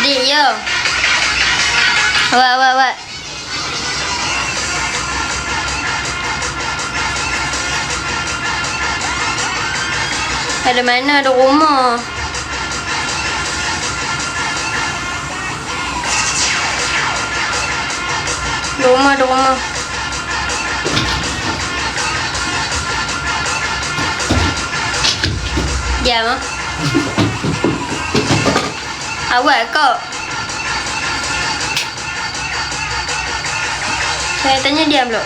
Adik, yo. Awak. Ada mana? Ada rumah. Ada rumah. Diam ah. Awak kau. Saya tanya diam dulu.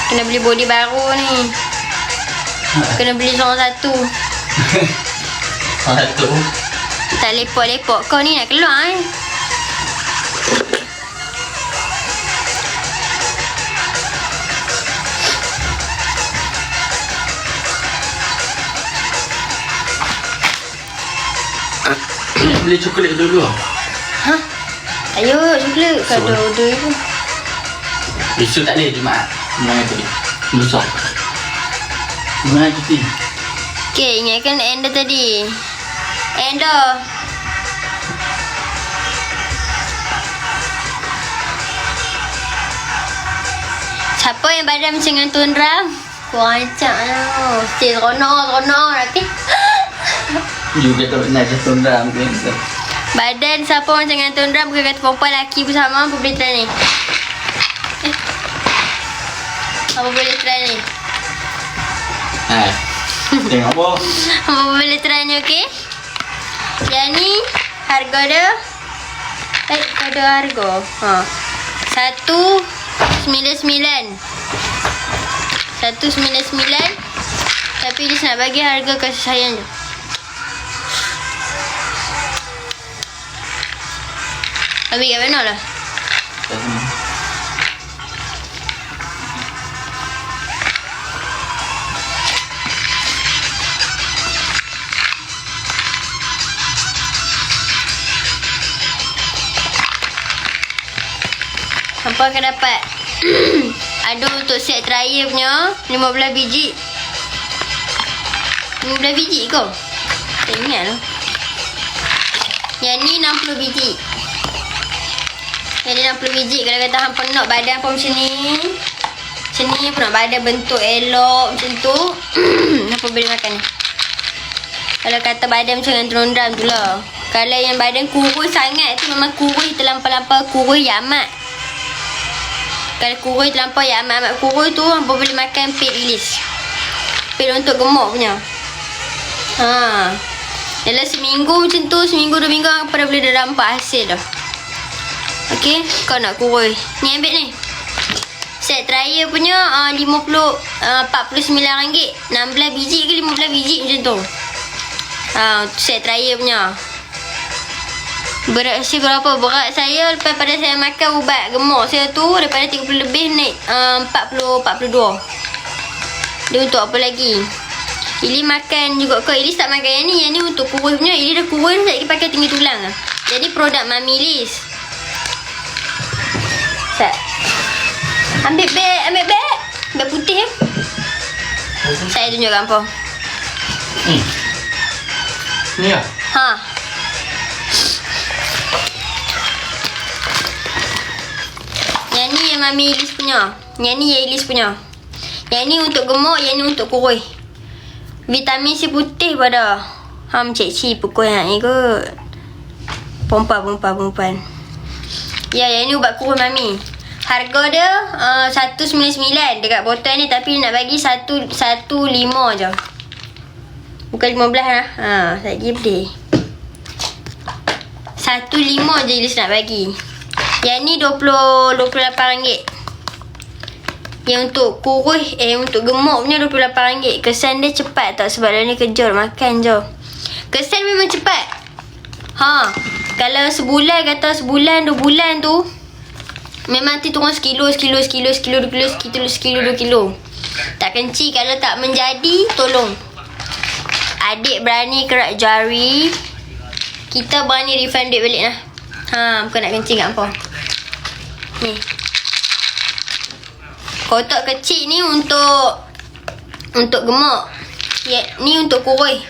Kena beli body baru ni. Kena beli seorang satu. Satu. Tak lepok-lepok. Kau ni nak keluar Beli coklat dulu. Ha? Ayo, coklat. Kau ada order je. Besok tak boleh Jumaat. Menang tadi. Lusa. Jumaat cuti. Okay, ingatkan Enda tadi. Enda. Siapa yang badan macam dengan Tuan Ram? Kurang ajar lah. Cik, seronok nanti. Juga tak pernah jatuh dalam tu. Badan siapa macam dengan Tuan Ram, bukan kata perempuan lelaki pun sama. Apa boleh try ni? Apa boleh try ni? Tengok apa? Apa boleh try ni, okey? Yang ni harga dia. Ada harga. 199. 199. Tapi dia nak bagi harga kasih sayang je. Ambil kat mana lah? Hampa akan dapat ada untuk set trial punya 15 biji. 15 biji kau? Tak ingat lah. Yang ni 60 biji. Yang ni 60 biji. Kalau kata hampa nak badan hampa macam ni, macam ni pun nak badan bentuk elok macam tu, hampa boleh makan ni. Kalau kata badan macam dengan Tuan Ram tu lah. Kalau yang badan kurus sangat tu memang kurus terlampau-lampau, kurus yang amat. Kalau kurus terlampau yang amat-amat kurus tu, hampa boleh makan pil release. Pil untuk gemuk punya. Dalam seminggu macam tu, seminggu 2 minggu hampa dah boleh dah nampak hasil dah. Okey, kau nak kurus. Ni ambil ni. Set trial punya RM49. 16 biji ke 15 biji macam tu. Set trial punya. Berat saya berapa? Berat saya lepas pada saya makan ubat gemuk saya tu, daripada 30 lebih naik 42. Dia untuk apa lagi? Ili makan juga kau. Ili tak makan yang ni. Yang ni untuk kurus punya. Ili dah kurus tak lagi pakai tinggi tulang lah. Jadi produk Mami Liz. Ambil beg. Beg putih Saya tunjuk kat hampa. Ni lah? Yang ni yang Mami Liz punya. Yang ni yang Liz punya. Yang ni untuk gemuk, yang ni untuk kurus. Vitamin C putih pada. Cik pukul yang ni kot. Perempuan. Ya, yang ni ubat kurus Mami. Harga dia 199 dekat botol ni, tapi nak bagi 15 je. Bukan 15 lah. Lagi pedih. 15 je Liz nak bagi. Yang ni RM28. Yang untuk kurus, untuk gemuk punya RM28. Kesan dia cepat tak? Sebab dia ni kejut makan je. Kesan memang cepat. Kalau sebulan, 2 bulan tu, memang nanti turun sekilo, 2 kilo. Tak kencing. Kalau tak menjadi, tolong. Adik berani kerak jari, kita berani refund duit balik lah. Bukan nak kencing kat hampa. Ni. Kotak kecil ni untuk gemuk. Ni untuk kurus.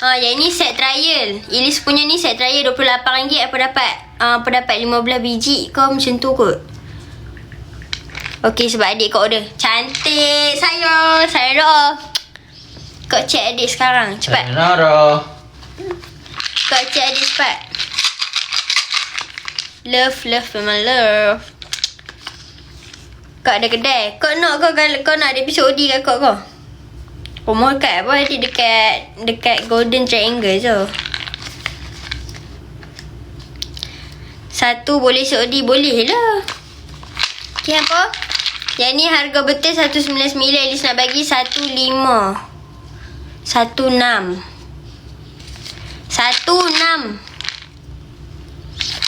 Yang ni set trial. Ilis punya ni set trial RM28. Apa dapat 15 biji ke macam tu kot. Okey, sebab adik kau order. Cantik sayang. Saya doa. Kau check adik sekarang. Cepat. Sayonara. Kau check adik cepat. Love memang love. Kau ada kedai. Kau nak ada episod OD kat kau? Rumah kat apa? Adik dekat Golden Triangle je. Satu boleh COD boleh lah. Okay, apa? Yang ni harga betul 199. Ilis nak bagi 15. 16.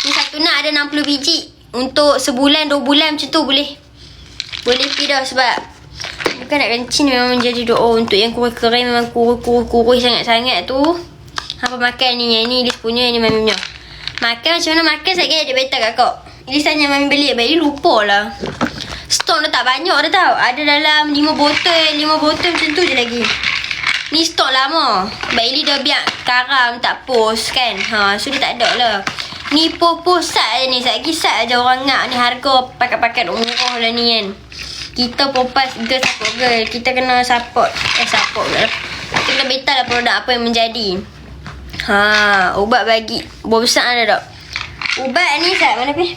Ni 16 ada 60 biji. Untuk sebulan 2 bulan macam tu boleh. Boleh pergi dah sebab bukan nak kencing memang menjadi doa. Untuk yang kurus kering memang kurus sangat-sangat tu. Apa makan ni? Yang ni Ilis punya, yang ni Mami punya. Makan macam mana makan sekejap adik beritahu kat kau. Ilis tanya Mami beli. Baik lupa lah. Stok dah tak banyak dah tau. Ada dalam 5 botol macam tu je lagi. Ni stok lama. Baik Ilis dah biar karam tak post kan. So dia tak ada lah. Ni post sat je ni. Sekejap lagi sat je orang ngak ni. Harga pakat-pakat murah lah ni kan. Kita popas girl support girl. Kita kena support. Support lah. Kita kena beritahu lah produk apa yang menjadi. Ubat bagi buah besar ada tak? Ubat ni sat mana pergi?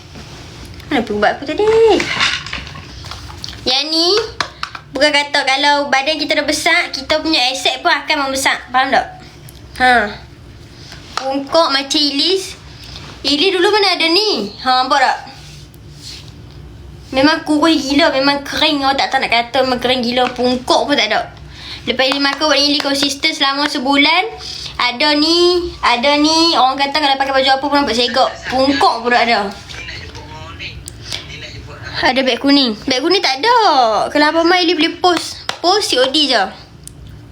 Mana pergi ubat aku tadi? Yang ni bukan kata kalau badan kita dah besar, kita punya aset pun akan membesar. Faham tak? Pungkok macam Ilis. Ilis dulu mana ada ni? Nampak tak? Memang kurus gila. Memang kering. Awak tak tahu nak kata memang kering gila. Pungkok pun tak ada. Lepas Ilis makan buat Ilis konsisten selama sebulan. Ada ni. Orang kata kalau pakai baju apa pun nampak segak. Pungkok pun tak ada. Ada beg kuning. Beg kuning tak ada. Kalau apa mai Ilis boleh post COD je.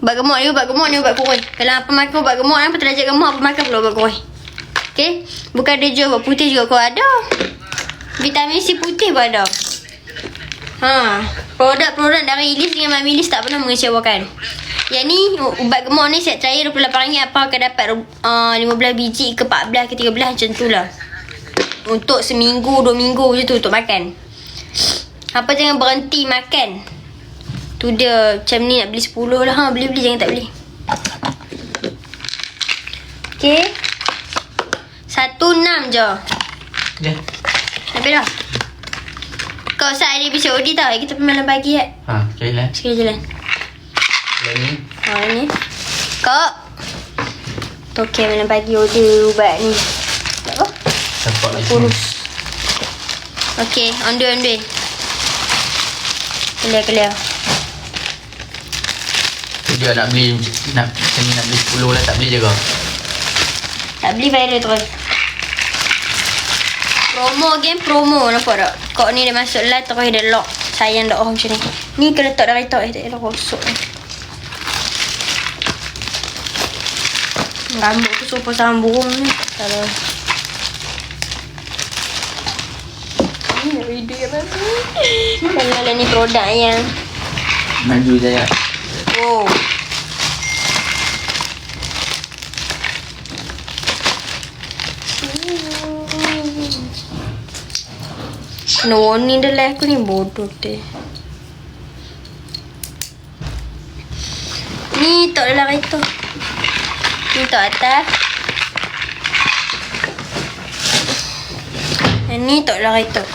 Ubat gemuk ni ubat kurus. Kalau apa makan ubat gemuk, apa terlajak gemuk, apa makan pula ubat kurus. Okay. Bukan ada jual ubat putih juga kau ada. Vitamin C putih pun ada. Produk-produk dari Ilis dengan Mami Ilis tak pernah mengecewakan. Yang ni ubat gemuk ni set trial RM28. Apa akan dapat 15 biji ke 14 ke 13 macam tu lah. Untuk seminggu 2 minggu je tu untuk makan. Apa jangan berhenti makan. Tu dia macam ni nak beli 10 lah. Beli-beli jangan tak beli. Okay. 16 je. Ya. Habis dah. Kau saat ada episod OD tau. Kita pergi malam pagi kan. Jalan. Sekali jalan. Ni. Ni. Kak. Okey malam pagi order ubat ni. Tak apa? Dapat lagi. Kurus. Okey, on the way. Clear. Dia nak beli nak beli 10 lah, tak beli je kau. Tak beli viral terus. Promo nampak tak? Kok ni dia masuk live terus dia lock. Sayang dah macam ni. Ni kena letak dah letak tak elok kosok ni. Rambut tu sopa sambung ni. Kalau ni nak video yang mana? Kalau ni produk yang Maju je ya. oh. Kena warning dah lah aku ni bodoh deh. Ni tak dalam kereta. Ni tak atas. Yang ni tak dalam kereta.